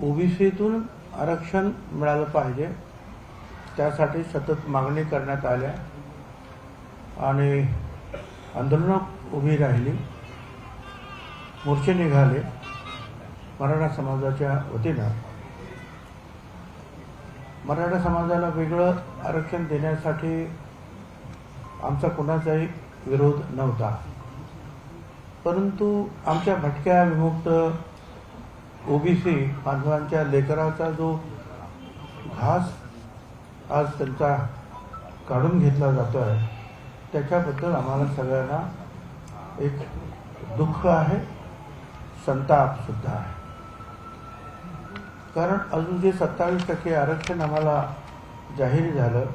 ओबीसीतून आरक्षण मिळालं पाहिजे, त्यासाठी सतत मागणी करण्यात आल्या आणि आंदोलनं उभी राहिली, मोर्चे निघाले मराठा समाजाच्या वतीनं। मराठा समाजाला वेगळं आरक्षण देण्यासाठी आमचा कोणाचाही विरोध नव्हता, परंतु आमच्या भटक्या विमुक्त ओबीसी बांधवांच्या लेकराचा जो घास आज त्यांचा काढून घेतला जातो आहे, त्याच्याबद्दल आम्हाला सगळ्यांना एक दुःख आहे, संताप सुद्धा आहे। कारण अजून जे 27% आरक्षण आम्हाला जाहीर झालं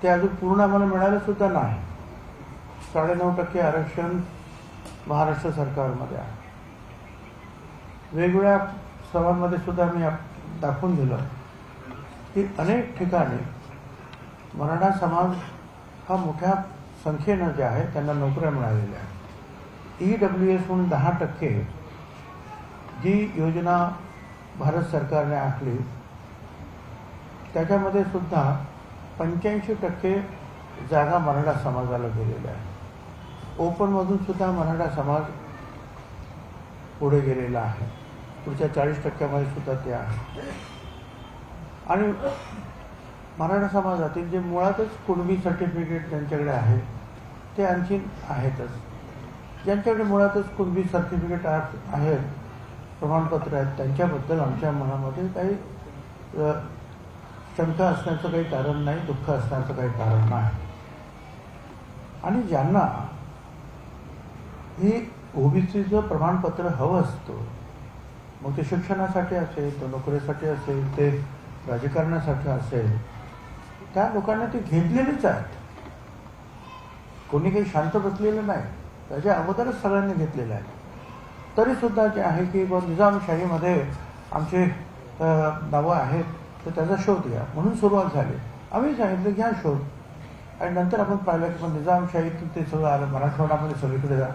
ते अजून पूर्ण आम्हाला मिळालं सुद्धा नाही। 9.5% आरक्षण महाराष्ट्र सरकारमध्ये आहे। वेगवेगळ्या सभांमध्ये सुद्धा मी दाखवून दिलं की अनेक ठिकाणी मराठा समाज हा मोठ्या संख्येनं जे आहे त्यांना नोकऱ्या मिळालेल्या आहेत। EWS म्हणून 10% जी योजना भारत सरकारने आखली, त्याच्यामध्ये सुद्धा 85% जागा मराठा समाजाला गेलेल्या आहेत। ओपनमधून सुद्धा मराठा समाज पुढे गेलेला आहे, पुढच्या 40% सुद्धा ते आहे। आणि मराठा समाजातील जे मुळातच कुणबी सर्टिफिकेट ज्यांच्याकडे आहे ते आणखी आहेतच, ज्यांच्याकडे मुळातच कुणबी सर्टिफिकेट आहेत, प्रमाणपत्र आहेत, त्यांच्याबद्दल आमच्या मनामध्ये काही शंका असण्याचं काही कारण नाही, दुःख असण्याचं काही कारण नाही। आणि ज्यांना हे ओबीसीचं प्रमाणपत्र हवं असतं, मग ते शिक्षणासाठी असेल, ते नोकरीसाठी असेल, ते राजकारणासाठी असेल, त्या लोकांना ते घेतलेलेच आहेत। कोणी काही शांत बसलेलं नाही, त्याच्या अगोदरच सगळ्यांनी घेतलेलं आहे। तरी सुद्धा जे आहे की निजामशाहीमध्ये आमचे नावं आहेत, तर त्याचा शोध घ्या म्हणून सुरुवात झाली। आम्ही सांगितलं घ्या शोध, आणि नंतर आपण पाहिलं की निजामशाहीतून ते सगळं आलं मराठवाड्यामध्ये, सगळीकडे जा,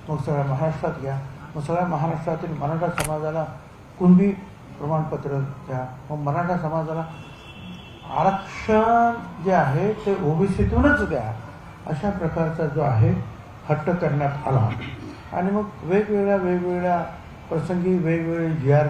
मग सगळ्या महाराष्ट्रात घ्या, मग सगळ्या महाराष्ट्रातील मराठा समाजाला कुणबी प्रमाणपत्र द्या, मग मराठा समाजाला आरक्षण जे आहे ते ओबीसीतूनच द्या, अशा प्रकारचा जो आहे हट्ट करण्यात आला। आणि मग वेगवेगळ्या प्रसंगी वेगवेगळे GR